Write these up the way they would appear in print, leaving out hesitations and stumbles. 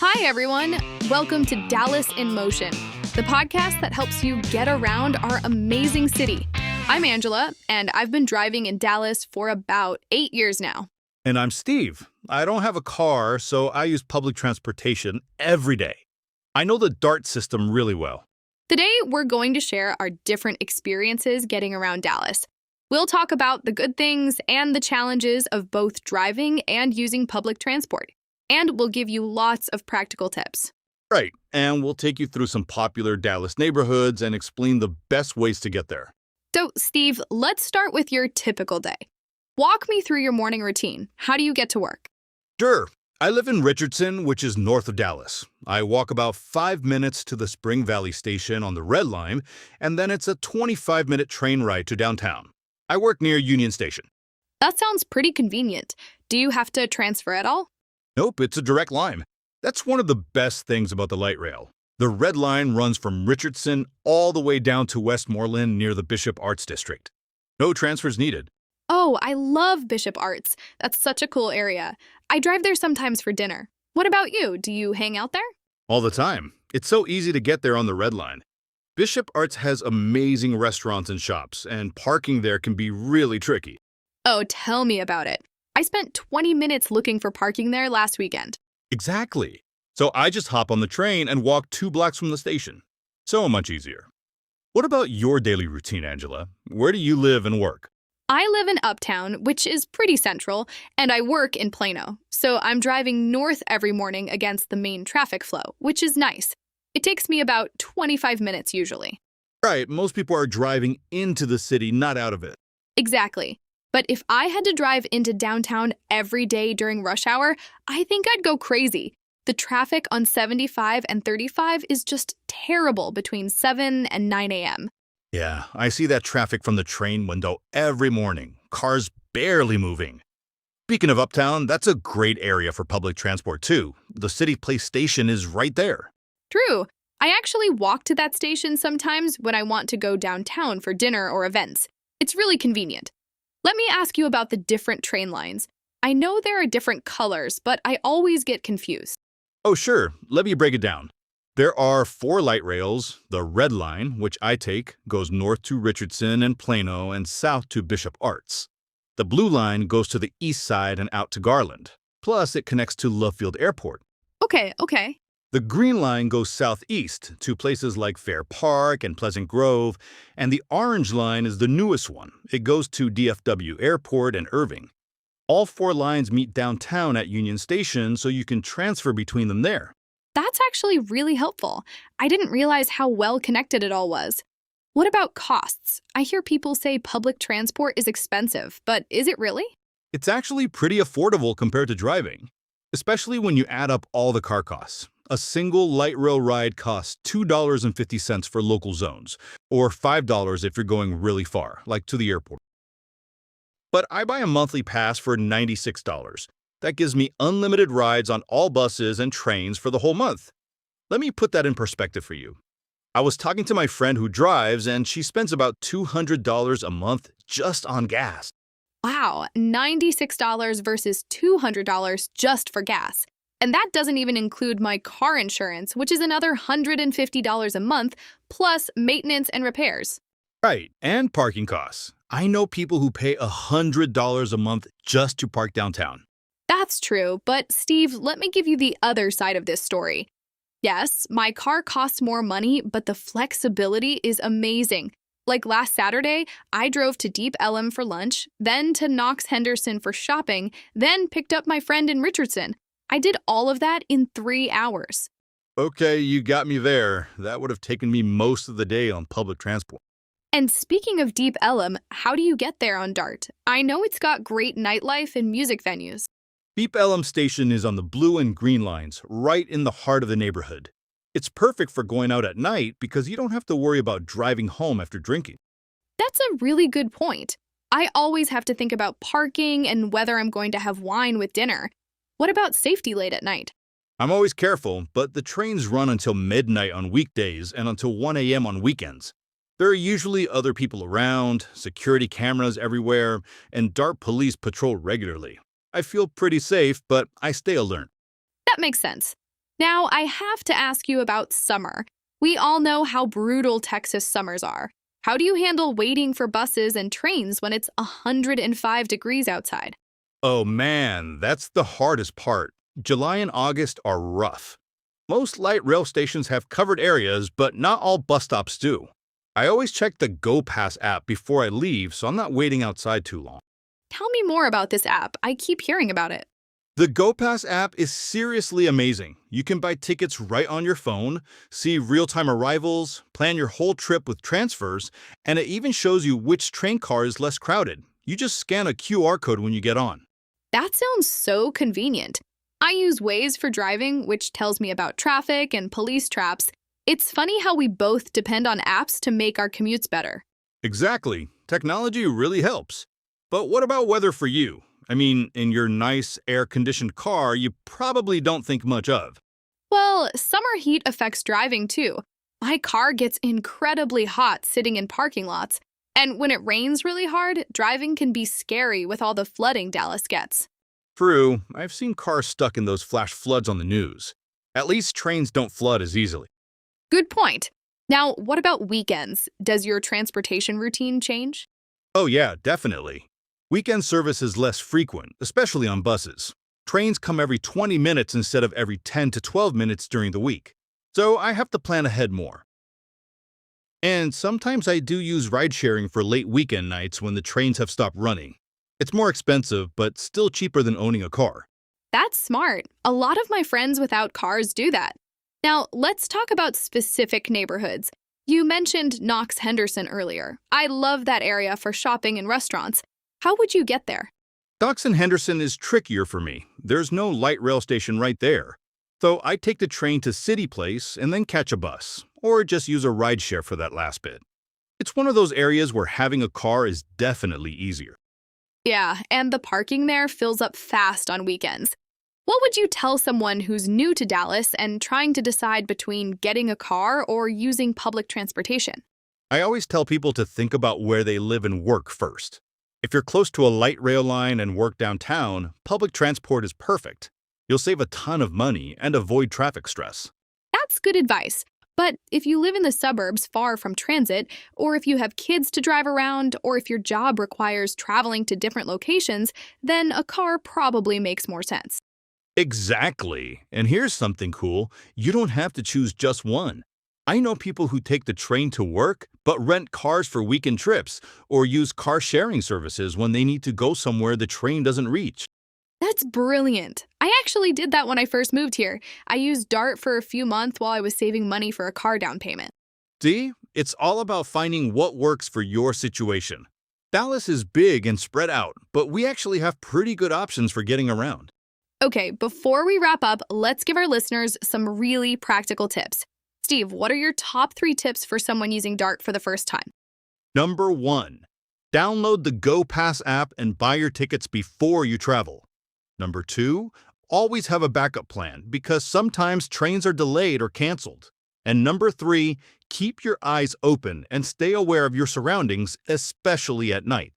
Hi, everyone. Welcome to Dallas in Motion, the podcast that helps you get around our amazing city. I'm Angela, and I've been driving in Dallas for about 8 years now. And I'm Steve. I don't have a car, so I use public transportation every day. I know the DART system really well. Today, we're going to share our different experiences getting around Dallas. We'll talk about the good things and the challenges of both driving and using public transport. And we'll give you lots of practical tips. Right, and we'll take you through some popular Dallas neighborhoods and explain the best ways to get there. So, Steve, let's start with your typical day. Walk me through your morning routine. How do you get to work? Sure. I live in Richardson, which is north of Dallas. I walk about 5 minutes to the Spring Valley station on the Red Line, and then it's a 25-minute train ride to downtown. I work near Union Station. That sounds pretty convenient. Do you have to transfer at all? Nope, it's a direct line. That's one of the best things about the light rail. The Red Line runs from Richardson all the way down to Westmoreland near the Bishop Arts District. No transfers needed. Oh, I love Bishop Arts. That's such a cool area. I drive there sometimes for dinner. What about you? Do you hang out there? All the time. It's so easy to get there on the Red Line. Bishop Arts has amazing restaurants and shops, and parking there can be really tricky. Oh, tell me about it. I spent 20 minutes looking for parking there last weekend. Exactly. So I just hop on the train and walk 2 blocks from the station. So much easier. What about your daily routine, Angela? Where do you live and work? I live in Uptown, which is pretty central, and I work in Plano. So I'm driving north every morning against the main traffic flow, which is nice. It takes me about 25 minutes usually. Right, most people are driving into the city, not out of it. Exactly. But if I had to drive into downtown every day during rush hour, I think I'd go crazy. The traffic on 75 and 35 is just terrible between 7 and 9 a.m. Yeah, I see that traffic from the train window every morning. Cars barely moving. Speaking of Uptown, that's a great area for public transport too. The City Place station is right there. True. I actually walk to that station sometimes when I want to go downtown for dinner or events. It's really convenient. Let me ask you about the different train lines. I know there are different colors, but I always get confused. Oh, sure. Let me break it down. There are 4 light rails. The Red Line, which I take, goes north to Richardson and Plano and south to Bishop Arts. The Blue Line goes to the east side and out to Garland. Plus, it connects to Love Field Airport. Okay. The Green Line goes southeast to places like Fair Park and Pleasant Grove, and the Orange Line is the newest one. It goes to DFW Airport and Irving. All 4 lines meet downtown at Union Station, so you can transfer between them there. That's actually really helpful. I didn't realize how well connected it all was. What about costs? I hear people say public transport is expensive, but is it really? It's actually pretty affordable compared to driving, especially when you add up all the car costs. A single light rail ride costs $2.50 for local zones, or $5 if you're going really far, like to the airport. But I buy a monthly pass for $96. That gives me unlimited rides on all buses and trains for the whole month. Let me put that in perspective for you. I was talking to my friend who drives, and she spends about $200 a month just on gas. Wow, $96 versus $200 just for gas. And that doesn't even include my car insurance, which is another $150 a month, plus maintenance and repairs. Right, and parking costs. I know people who pay $100 a month just to park downtown. That's true, but Steve, let me give you the other side of this story. Yes, my car costs more money, but the flexibility is amazing. Like last Saturday, I drove to Deep Ellum for lunch, then to Knox Henderson for shopping, then picked up my friend in Richardson. I did all of that in 3 hours. Okay, you got me there. That would have taken me most of the day on public transport. And speaking of Deep Ellum, how do you get there on DART? I know it's got great nightlife and music venues. Deep Ellum Station is on the blue and green lines, right in the heart of the neighborhood. It's perfect for going out at night because you don't have to worry about driving home after drinking. That's a really good point. I always have to think about parking and whether I'm going to have wine with dinner. What about safety late at night? I'm always careful, but the trains run until midnight on weekdays and until 1 a.m. on weekends. There are usually other people around, security cameras everywhere, and DART police patrol regularly. I feel pretty safe, but I stay alert. That makes sense. Now, I have to ask you about summer. We all know how brutal Texas summers are. How do you handle waiting for buses and trains when it's 105 degrees outside? Oh man, that's the hardest part. July and August are rough. Most light rail stations have covered areas, but not all bus stops do. I always check the Go Pass app before I leave, so I'm not waiting outside too long. Tell me more about this app. I keep hearing about it. The Go Pass app is seriously amazing. You can buy tickets right on your phone, see real-time arrivals, plan your whole trip with transfers, and it even shows you which train car is less crowded. You just scan a QR code when you get on. That sounds so convenient. I use Waze for driving, which tells me about traffic and police traps. It's funny how we both depend on apps to make our commutes better. Exactly. Technology really helps. But what about weather for you? I mean, in your nice, air-conditioned car, you probably don't think much of. Well, summer heat affects driving too. My car gets incredibly hot sitting in parking lots, and when it rains really hard, driving can be scary with all the flooding Dallas gets. True, I've seen cars stuck in those flash floods on the news. At least trains don't flood as easily. Good point. Now, what about weekends? Does your transportation routine change? Oh yeah, definitely. Weekend service is less frequent, especially on buses. Trains come every 20 minutes instead of every 10 to 12 minutes during the week. So I have to plan ahead more. And sometimes I do use ride-sharing for late weekend nights when the trains have stopped running. It's more expensive, but still cheaper than owning a car. That's smart. A lot of my friends without cars do that. Now, let's talk about specific neighborhoods. You mentioned Knox Henderson earlier. I love that area for shopping and restaurants. How would you get there? Doxon Henderson is trickier for me. There's no light rail station right there. So I take the train to City Place and then catch a bus, or just use a rideshare for that last bit. It's one of those areas where having a car is definitely easier. Yeah, and the parking there fills up fast on weekends. What would you tell someone who's new to Dallas and trying to decide between getting a car or using public transportation? I always tell people to think about where they live and work first. If you're close to a light rail line and work downtown, public transport is perfect. You'll save a ton of money and avoid traffic stress. That's good advice. But if you live in the suburbs far from transit, or if you have kids to drive around, or if your job requires traveling to different locations, then a car probably makes more sense. Exactly. And here's something cool. You don't have to choose just one. I know people who take the train to work, but rent cars for weekend trips, or use car sharing services when they need to go somewhere the train doesn't reach. That's brilliant. I actually did that when I first moved here. I used Dart for a few months while I was saving money for a car down payment. See, it's all about finding what works for your situation. Dallas is big and spread out, but we actually have pretty good options for getting around. Okay, before we wrap up, let's give our listeners some really practical tips. Steve, what are your top 3 tips for someone using Dart for the first time? Number 1. Download the Go Pass app and buy your tickets before you travel. Number 2. Always have a backup plan because sometimes trains are delayed or canceled. And number 3. Keep your eyes open and stay aware of your surroundings, especially at night.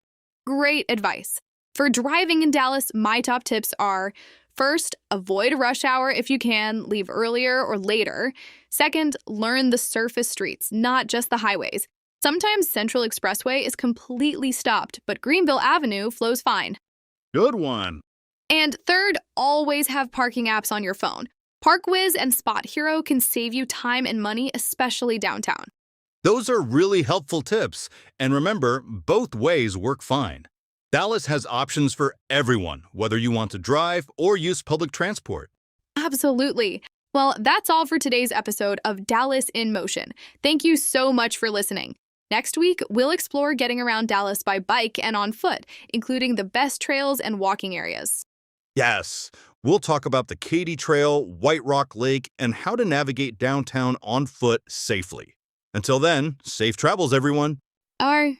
Great advice. For driving in Dallas, my top tips are: first, avoid rush hour if you can, leave earlier or later. Second, learn the surface streets, not just the highways. Sometimes Central Expressway is completely stopped, but Greenville Avenue flows fine. Good one. And third, always have parking apps on your phone. ParkWiz and Spot Hero can save you time and money, especially downtown. Those are really helpful tips. And remember, both ways work fine. Dallas has options for everyone, whether you want to drive or use public transport. Absolutely. Well, that's all for today's episode of Dallas in Motion. Thank you so much for listening. Next week, we'll explore getting around Dallas by bike and on foot, including the best trails and walking areas. Yes, we'll talk about the Katy Trail, White Rock Lake, and how to navigate downtown on foot safely. Until then, safe travels, everyone. Our